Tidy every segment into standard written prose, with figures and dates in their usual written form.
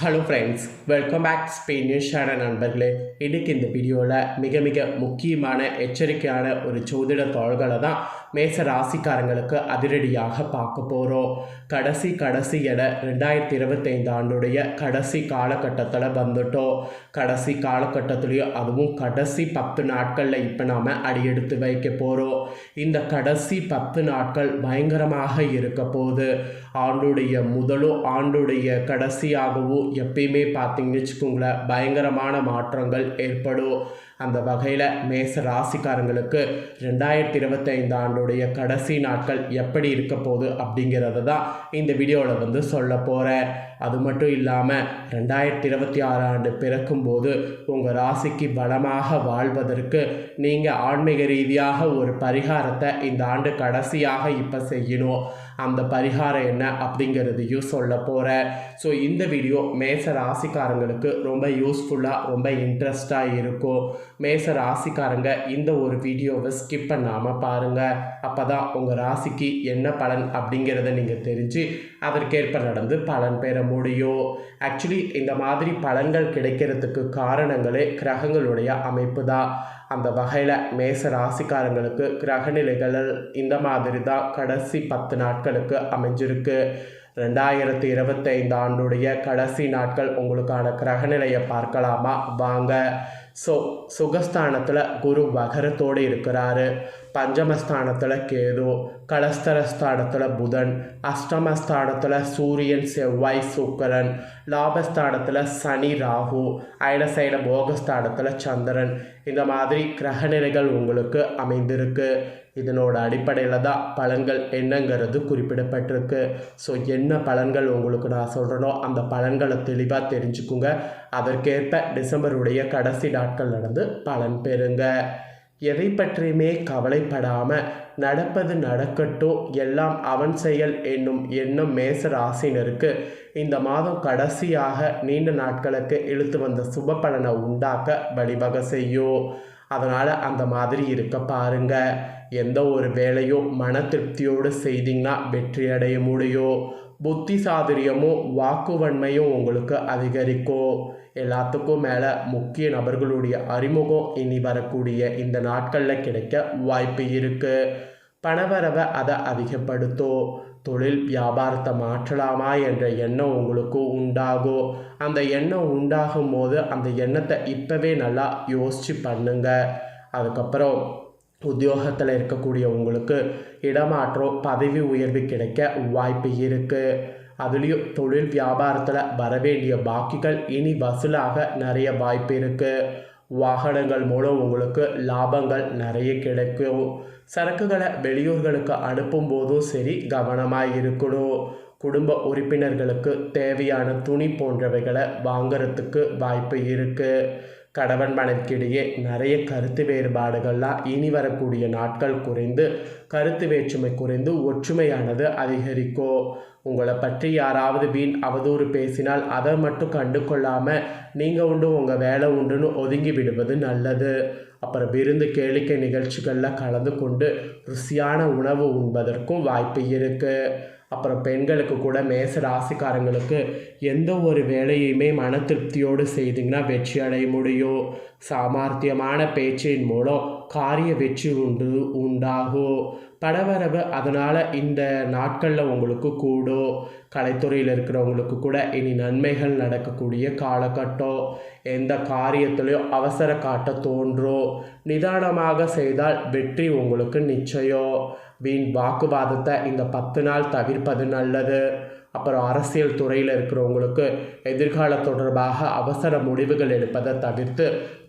Hello friends, welcome back ஸ்பெயினிஷான நண்பர்களே. இன்றைக்கி இந்த வீடியோவில் மிக மிக முக்கியமான எச்சரிக்கையான ஒரு ஜோதிட தாள்களை தான் மேச ராசிக்காரங்களுக்கு அதிரடியாக பார்க்க போகிறோம். கடைசி என 2025 ஆண்டுடைய கடைசி காலகட்டத்தில் வந்துட்டோம். கடைசி காலகட்டத்துலேயும் அதுவும் கடைசி 10 நாட்களில் இப்போ நாம் அடியெடுத்து வைக்க போகிறோம். இந்த கடைசி 10 நாட்கள் பயங்கரமாக இருக்க போகுது. ஆண்டுடைய முதலும் ஆண்டுடைய கடைசியாகவும் எப்பயுமே பார்த்தீங்கன்னு வச்சுக்கோங்களேன், பயங்கரமான மாற்றங்கள் ஏற்படும். அந்த வகையில் மேச ராசிக்காரங்களுக்கு 2025 ஆண்டுடைய கடைசி நாட்கள் எப்படி இருக்க போகுது அப்படிங்கிறத தான் இந்த வீடியோவில் சொல்ல போகிறேன். அது மட்டும் இல்லாமல் 2026 ஆண்டு பிறக்கும்போது உங்கள் ராசிக்கு பலமாக வாழ்வதற்கு நீங்கள் ஆன்மீக ரீதியாக ஒரு பரிகாரத்தை இந்த ஆண்டு கடைசியாக இப்போ செய்யணும். அந்த பரிகாரம் என்ன அப்படிங்கிறதையும் சொல்ல போகிறேன். ஸோ இந்த வீடியோ மேச ராசிக்காரங்களுக்கு ரொம்ப யூஸ்ஃபுல்லாக ரொம்ப இன்ட்ரெஸ்டாக இருக்கும். மேச ராசிக்காரங்க இந்த ஒரு வீடியோவை ஸ்கிப் பண்ணாமல் பாருங்கள். அப்போ தான் உங்கள் ராசிக்கு என்ன பலன் அப்படிங்கிறத நீங்கள் தெரிஞ்சு அதற்கேற்ப நடந்து பலன் பெற முடியும். ஆக்சுவலி இந்த மாதிரி பலன்கள் கிடைக்கிறதுக்கு காரணங்களே கிரகங்களுடைய அமைப்பு தான். அந்த வகையில் மேச ராசிக்காரங்களுக்கு கிரகநிலைகள் இந்த மாதிரி தான் கடைசி 10 நாட்களுக்கு அமைஞ்சிருக்கு. 2025 ஆண்டுடைய கடைசி நாட்கள் உங்களுக்கான கிரகநிலையை பார்க்கலாமா வாங்க. சுகஸ்தானத்தில் குரு வகரத்தோடு இருக்கிறாரு. பஞ்சமஸ்தானத்தில் கேது, கலஸ்தரஸ்தானத்தில் புதன், அஷ்டமஸ்தானத்தில் சூரியன் செவ்வாய் சுக்கிரன், லாபஸ்தானத்தில் சனி ராகு, அயனசைன போகஸ்தானத்தில் சந்திரன். இந்த மாதிரி கிரகநிலைகள் உங்களுக்கு அமைந்திருக்கு. இதனோட அடிப்படையில் தான் பலன்கள் என்னங்கிறது குறிப்பிடப்பட்டிருக்கு. ஸோ என்ன பலன்கள் உங்களுக்கு நான் சொல்கிறனோ அந்த பலன்களை தெளிவாக தெரிஞ்சுக்குங்க. அதற்கேற்ப டிசம்பருடைய கடைசி நாட்கள் நடந்து பலன் பெறுங்க. எதை பற்றியுமே கவலைப்படாமல் நடப்பது நடக்கட்டும், எல்லாம் அவன் செயல் என்னும் எண்ணம் மேச ராசினருக்கு இந்த மாதம் கடைசியாக நீண்ட நாட்களுக்கு இழுத்து வந்த சுப பலனை உண்டாக்க வழிவகை செய்யும். அதனால் அந்த மாதிரி இருக்க பாருங்க. எந்த ஒரு வேலையும் மன திருப்தியோடு செய்தீங்கன்னா வெற்றி அடைய முடியும். புத்தி சாதுரியமும் வாக்குவன்மையும் உங்களுக்கு அதிகரிக்கும். எல்லாத்துக்கும் மேலே முக்கிய நபர்களுடைய அறிமுகம் இனி வரக்கூடிய இந்த நாட்களில் கிடைக்க வாய்ப்பு இருக்குது. பணவரவை அதை அதிகப்படுத்தும். தொழில் வியாபாரத்தை மாற்றலாமா என்ற எண்ணம் உங்களுக்கு உண்டாகும். அந்த எண்ணம் உண்டாகும் போது அந்த எண்ணத்தை இப்போவே நல்லா யோசித்து பண்ணுங்க. அதுக்கப்புறம் உத்தியோகத்தில் இருக்கக்கூடிய உங்களுக்கு இடமாற்றம் பதவி உயர்வு கிடைக்க வாய்ப்பு இருக்குது. அதுலேயும் தொழில் வியாபாரத்தில் வரவேண்டிய பாக்கிகள் இனி வசூலாக நிறைய வாய்ப்பு இருக்குது. வாகனங்கள் மூலம் உங்களுக்கு லாபங்கள் நிறைய கிடைக்கும். சரக்குகளை வெளியூர்களுக்கு அனுப்பும் போதும் சரி கவனமாக இருக்கணும். குடும்ப உறுப்பினர்களுக்கு தேவையான துணி போன்றவைகளை வாங்கிறதுக்கு வாய்ப்பு இருக்குது. கணவன் மனைவிக்கிடையே நிறைய கருத்து வேறுபாடுகள்லாம் இனி வரக்கூடிய நாட்கள் குறைந்து கருத்து வேற்றுமை குறைந்து ஒற்றுமையானது அதிகரிக்கும். உங்களை பற்றி யாராவது வீண் அவதூறு பேசினால் அதை மட்டும் கண்டு கொள்ளாமல் நீங்கள் உண்டு உங்கள் வேலை உண்டுன்னு ஒதுங்கி விடுவது நல்லது. அப்புறம் விருந்து கேளிக்கை நிகழ்ச்சிகளில் கலந்து கொண்டு ருசியான உணவு உண்பதற்கும் வாய்ப்பு இருக்குது. அப்புறம் பெண்களுக்கு கூட மேச ராசிக்காரங்களுக்கு எந்த ஒரு வேலையுமே மன திருப்தியோடு செய்திங்கன்னா வெற்றி அடைய முடியும். சாமர்த்தியமான பேச்சின் மூலம் காரிய வெற்றி உண்டாகும். பணவரவு அதனால் இந்த நாட்களில் உங்களுக்கு கூடும். கலைத்துறையில் இருக்கிறவங்களுக்கு கூட இனி நன்மைகள் நடக்கக்கூடிய காலகட்டம். எந்த காரியத்திலையும் அவசர காட்ட தோன்றும். நிதானமாக செய்தால் வெற்றி உங்களுக்கு நிச்சயம். வீண் வாக்குவாதத்தை இந்த 10 நாள் தவிர்ப்பது நல்லது. அப்புறம் அரசியல் துறையில் இருக்கிறவங்களுக்கு எதிர்கால தொடர்பாக அவசர முடிவுகள் எடுப்பதை தவிர்த்து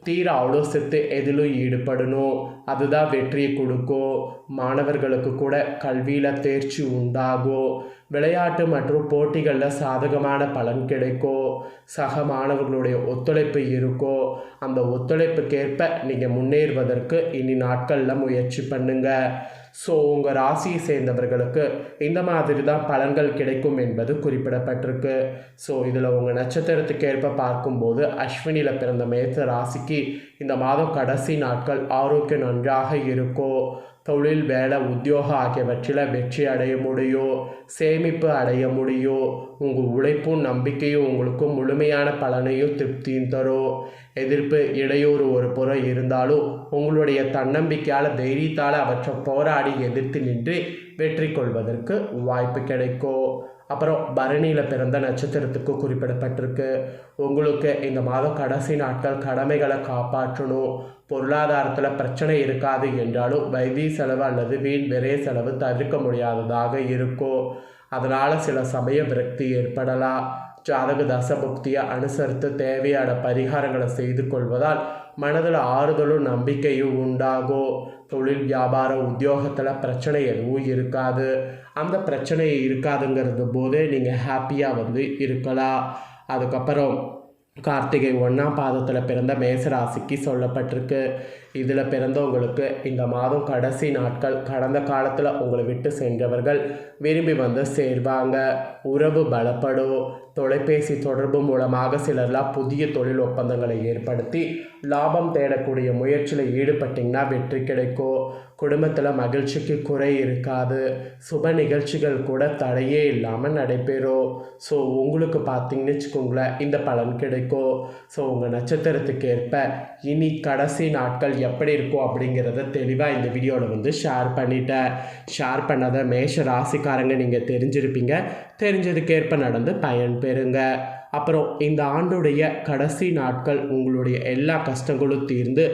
தீர ஆலோசித்து எதிலும் ஈடுபடணும். அதுதான் வெற்றியை கொடுக்கும். மாணவர்களுக்கு கூட கல்வியில் தேர்ச்சி உண்டாகும். விளையாட்டு மற்றும் போட்டிகளில் சாதகமான பலன் கிடைக்கும். சக மாணவர்களுடைய ஒத்துழைப்பு இருக்கும். அந்த ஒத்துழைப்புக்கேற்ப நீங்கள் முன்னேறுவதற்கு இனி நாட்களில் முயற்சி பண்ணுங்கள். ஸோ உங்கள் ராசியை சேர்ந்தவர்களுக்கு இந்த மாதிரி தான் பலன்கள் கிடைக்கும் என்பது குறிப்பிடப்பட்டிருக்கு. ஸோ இதில் உங்கள் நட்சத்திரத்துக்கு ஏற்ப பார்க்கும்போது அஸ்வினியில் பிறந்த மேச ராசிக்கு இந்த மாதம் கடைசி நாட்கள் ஆரோக்கியம் நன்றாக இருக்கும். தொழில், வேலை, உத்தியோகம் ஆகியவற்றில் வெற்றி அடைய முடியும். சேமிப்பு அடைய முடியும். உங்கள் உழைப்பும் நம்பிக்கையும் உங்களுக்கு முழுமையான பலனையும் திருப்தியும் தரும். எதிர்ப்பு, இடையூறு ஒரு புறம் இருந்தாலும் உங்களுடைய தன்னம்பிக்கையால், தைரியத்தால் அவற்றை போராடி எதிர்த்து நின்று வெற்றி கொள்வதற்கு வாய்ப்பு கிடைக்கும். அப்புறம் பரணியில் பிறந்த நட்சத்திரத்துக்கு குறிப்பிடப்பட்டிருக்கு. உங்களுக்கு இந்த மாதம் கடைசி நாட்கள் கடமைகளை காப்பாற்றணும். பொருளாதாரத்தில் பிரச்சனை இருக்காது என்றாலும் வைத்திய செலவு அல்லது வீண் விரைய செலவு தவிர்க்க முடியாததாக இருக்கும். அதனால் சில சமய விரக்தி ஏற்படலாம். ஜாதக தசபுக்தியை அனுசரித்து தேவையான பரிகாரங்களை செய்து கொள்வதால் மனதில் ஆறுதலும் நம்பிக்கையும் உண்டாகும். தொழில், வியாபாரம், உத்தியோகத்தில் பிரச்சனை எதுவும் இருக்காது. அந்த பிரச்சனை இருக்காதுங்கிறது போதே நீங்கள் ஹாப்பியாக இருக்கலாம். அதுக்கப்புறம் கார்த்திகை 1ஆம் பாதத்தில் பிறந்த மேசராசிக்கு சொல்லப்பட்டிருக்கு. இதில் பிறந்தவங்களுக்கு இந்த மாதம் கடைசி நாட்கள் கடந்த காலத்தில் உங்களை விட்டு சென்றவர்கள் விரும்பி வந்து சேர்வாங்க. உறவு பலப்படும். தொலைபேசி தொடர்பு மூலமாக சிலர்லாம் புதிய தொழில் ஒப்பந்தங்களை ஏற்படுத்தி லாபம் தேடக்கூடிய முயற்சியில் ஈடுபட்டிங்கன்னா வெற்றி கிடைக்கும். குடும்பத்தில் மகிழ்ச்சிக்கு குறை இருக்காது. சுப நிகழ்ச்சிகள் கூட தடையே இல்லாமல் நடைபெறும். ஸோ உங்களுக்கு பார்த்தீங்கன்னு வச்சுக்கோங்களேன், இந்த பலன் கிடைக்கும். ஸோ உங்கள் நட்சத்திரத்துக்கு ஏற்ப இனி கடைசி நாட்கள் எப்படி இருக்கும் அப்படிங்கிறத தெளிவாக இந்த வீடியோவில் ஷேர் பண்ணிட்டேன். ஷேர் பண்ணதை மேஷ ராசிக்காரங்க நீங்கள் தெரிஞ்சிருப்பீங்க. தெரிஞ்சதுக்கேற்ப நடந்து பயன் பெறுங்க. அப்புறம் இந்த ஆண்டுடைய கடைசி நாட்கள் உங்களுடைய எல்லா கஷ்டங்களும் தீர்ந்து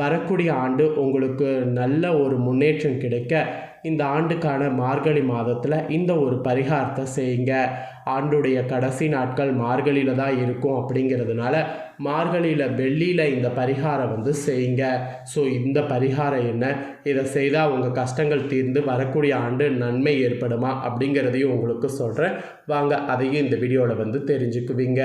வரக்கூடிய ஆண்டு உங்களுக்கு நல்ல ஒரு முன்னேற்றம் கிடைக்க இந்த ஆண்டுக்கான மார்கழி மாதத்தில் இந்த ஒரு பரிகாரத்தை செய்யுங்க. ஆண்டுடைய கடைசி நாட்கள் மார்கழியில் தான் இருக்கும் அப்படிங்கிறதுனால மார்கழியில் வெள்ளியில் இந்த பரிகாரம் செய்யுங்க. ஸோ இந்த பரிகாரம் என்ன, இதை செய்தால் உங்கள் கஷ்டங்கள் தீர்ந்து வரக்கூடிய ஆண்டு நன்மை ஏற்படுமா அப்படிங்கிறதையும் உங்களுக்கு சொல்கிறேன். வாங்க அதையும் இந்த வீடியோவில் தெரிஞ்சுக்குவீங்க.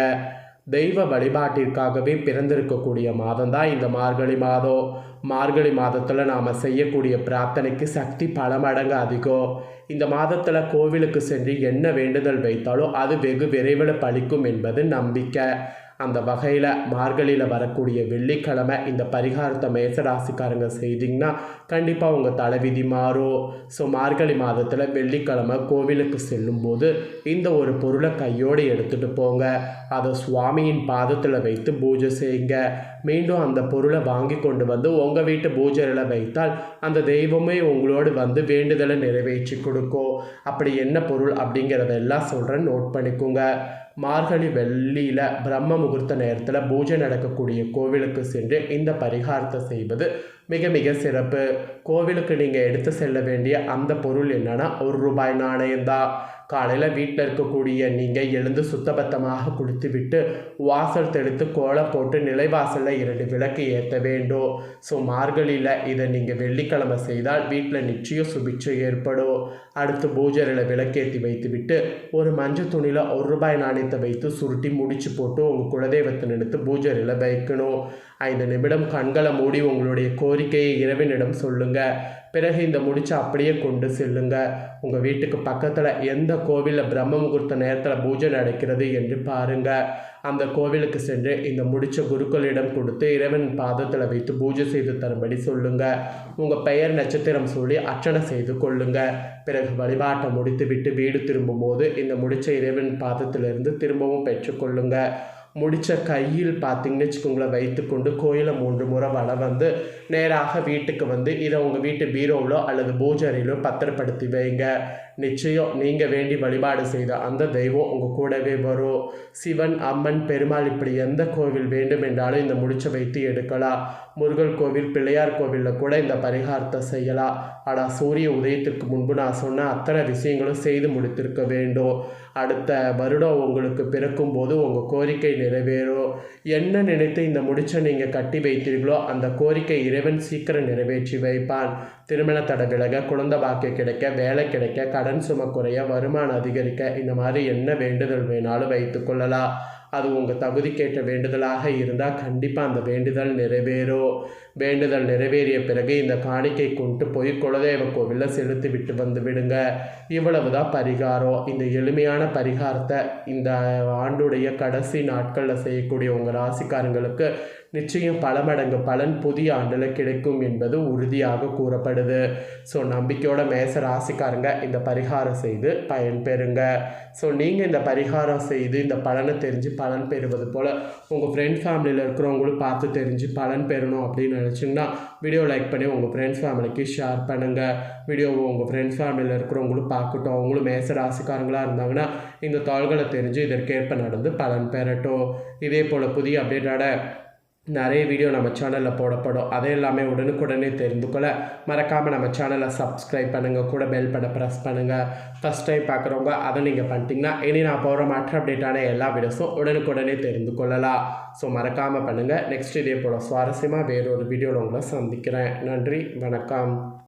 தெய்வ வழிபாட்டிற்காகவே பிறந்திருக்கக்கூடிய மாதம் தான் இந்த மார்கழி மாதம். மார்கழி மாதத்தில் நாம் செய்யக்கூடிய பிரார்த்தனைக்கு சக்தி பல மடங்கு அதிகம். இந்த மாதத்தில் கோவிலுக்கு சென்று என்ன வேண்டுதல் வைத்தாலும் அது வெகு விரைவில் பலிக்கும் என்பது நம்பிக்கை. அந்த வகையில் மார்கழியில் வரக்கூடிய வெள்ளிக்கிழமை இந்த பரிகாரத்தை மேசராசிக்காரங்க செய்திங்கன்னா கண்டிப்பாக உங்கள் தலைவிதி மாறும். ஸோ மார்கழி மாதத்தில் வெள்ளிக்கிழமை கோவிலுக்கு செல்லும்போது இந்த ஒரு பொருளை கையோடு எடுத்துகிட்டு போங்க. அதை சுவாமியின் பாதத்தில் வைத்து பூஜை செய்யுங்க. மீண்டும் அந்த பொருளை வாங்கி கொண்டு உங்கள் வீட்டு பூஜையில் வைத்தால் அந்த தெய்வமே உங்களோடு வேண்டுதலை நிறைவேற்றி கொடுக்கும். அப்படி என்ன பொருள் அப்படிங்கிறதெல்லாம் சொல்கிறேன், நோட் பண்ணிக்கோங்க. மார்கழி வெள்ளியில் பிரம்ம முகூர்த்த நேரத்தில் பூஜை நடக்கக்கூடிய கோவிலுக்கு சென்று இந்த பரிகாரத்தை செய்வது மிக மிக சிறப்பு. கோவிலுக்கு நீங்கள் எடுத்து செல்ல வேண்டிய அந்த பொருள் என்னன்னா ₹1 நாணயம்தான். காலையில் வீட்டில் இருக்கக்கூடிய நீங்கள் எழுந்து சுத்தபத்தமாக குளித்து விட்டு வாசல் தெளித்து கோலம் போட்டு நிலைவாசலில் 2 விளக்கு ஏற்ற வேண்டும். ஸோ மார்கழியில் இதை நீங்கள் வெள்ளிக்கிழமை செய்தால் வீட்டில் நிச்சயம் சுபிட்சை ஏற்படும். அடுத்து பூஜையில் விளக்கேற்றி வைத்து விட்டு ஒரு மஞ்சள் துணியில் ₹1 நாணயத்தை வைத்து சுருட்டி முடிச்சு போட்டு உங்கள் குலதெய்வத்தை நினைத்து பூஜையில் வைக்கணும். 5 நிமிடம் கண்களை மூடி உங்களுடைய கோரிக்கையை இறைவனிடம் சொல்லுங்கள். பிறகு இந்த முடிச்சை அப்படியே கொண்டு செல்லுங்க. உங்கள் வீட்டுக்கு பக்கத்தில் எந்த கோவிலில் பிரம்ம முகூர்த்த நேரத்தில் பூஜை நடக்கிறது என்று பாருங்கள். அந்த கோவிலுக்கு சென்று இந்த முடிச்ச குருக்களிடம் கொடுத்து இறைவன் பாதத்தில் வைத்து பூஜை செய்து தரும்படி சொல்லுங்கள். உங்கள் பெயர் நட்சத்திரம் சொல்லி அர்ச்சனை செய்து கொள்ளுங்கள். பிறகு வழிபாட்டை முடித்து விட்டு வீடு திரும்பும்போது இந்த முடிச்ச இறைவன் பாதத்திலிருந்து திரும்பவும் பெற்றுக்கொள்ளுங்கள். முடித்த கையில் பார்த்தீங்கன்னு வச்சுக்கோங்களேன் வைத்துக்கொண்டு கோயிலை 3 முறை வலம் நேராக வீட்டுக்கு இதை உங்கள் வீட்டு பீரோவிலோ அல்லது பூஜையிலோ பத்திரப்படுத்தி வைங்க. நிச்சயம் நீங்கள் வேண்டி வழிபாடு செய்த அந்த தெய்வம் உங்கள் கூடவே வரும். சிவன், அம்மன், பெருமாள் இப்படி எந்த கோவில் வேண்டும் என்றாலும் இந்த முடிச்சை வைத்து எடுக்கலாம். முருகன் கோவில், பிள்ளையார் கோவிலில் கூட இந்த பரிகாரத்தை செய்யலாம். ஆனால் சூரிய உதயத்திற்கு முன்பு நான் சொன்ன அத்தனை விஷயங்களும் செய்து முடித்திருக்க வேண்டும். அடுத்த வருடம் உங்களுக்கு பிறக்கும் போது உங்கள் கோரிக்கை நிறைவேறும். என்ன நினைத்து இந்த முடிச்சை நீங்கள் கட்டி வைத்தீர்களோ அந்த கோரிக்கை இறைவன் சீக்கிரம் நிறைவேற்றி வைப்பான். திருமண தடை விலக, குழந்தை பாக்கியம் கிடைக்க, வேலை கிடைக்க, கடன் சுமை குறைய, வருமானம் அதிகரிக்க, இந்த மாதிரி என்ன வேண்டுதல் வேணாலும் வைத்துக்கொள்ளலாம். அது உங்கள் தகுதிக்கேற்ற வேண்டுதலாக இருந்தால் கண்டிப்பாக அந்த வேண்டுதல் நிறைவேறும். வேண்டுதல் நிறைவேறிய பிறகு இந்த காணிக்கை கொண்டு போய் குலதெய்வ கோவிலில் செலுத்தி விட்டு வந்து விடுங்க. இவ்வளவுதான் பரிகாரம். இந்த எளிமையான பரிகாரத்தை இந்த ஆண்டுடைய கடைசி நாட்களில் செய்யக்கூடிய உங்கள் ராசிக்காரங்களுக்கு நிச்சயம் பல மடங்கு பலன் புதிய ஆண்டில் கிடைக்கும் என்பது உறுதியாக கூறப்படுது. ஸோ நம்பிக்கையோட மேச ராசிக்காரங்க இந்த பரிகாரம் செய்து பயன்பெறுங்க. ஸோ நீங்கள் இந்த பரிகாரம் செய்து இந்த பலனை தெரிஞ்சு பலன் பெறுவது போல் உங்கள் ஃப்ரெண்ட் ஃபேமிலியில் இருக்கிறவங்களும் பார்த்து தெரிஞ்சு பலன் பெறணும் அப்படின்னு நினச்சிங்கன்னா வீடியோ லைக் பண்ணி உங்கள் ஃப்ரெண்ட்ஸ் ஃபேமிலிக்கு ஷேர் பண்ணுங்கள். வீடியோவை உங்கள் ஃப்ரெண்ட்ஸ் ஃபேமிலியில் இருக்கிறவங்களும் பார்க்கட்டும். அவங்களும் மேச ராசிக்காரங்களாக இருந்தாங்கன்னா இந்த தாள்களை தெரிஞ்சு இதற்கேற்ப நடந்து பலன் பெறட்டும். இதே போல் புதிய அப்டேட்டோட நிறைய வீடியோ நம்ம சேனலில் போடப்படும். அதை எல்லாமே உடனுக்குடனே தெரிந்து கொள்ள மறக்காமல் நம்ம சேனலை சப்ஸ்கிரைப் பண்ணுங்கள். கூட பெல் பண்ண ப்ரெஸ் பண்ணுங்கள். ஃபஸ்ட் டைம் பார்க்குறவங்க அதை நீங்கள் பண்ணிட்டீங்கன்னா இனி நான் போகிற மற்ற அப்டேட்டான எல்லா வீடியோஸும் உடனுக்குடனே தெரிந்து கொள்ளலாம். ஸோ மறக்காமல் பண்ணுங்கள். நெக்ஸ்ட் இதே போல் சுவாரஸ்யமாக வேறொரு வீடியோவில் உங்களை சந்திக்கிறேன். நன்றி, வணக்கம்.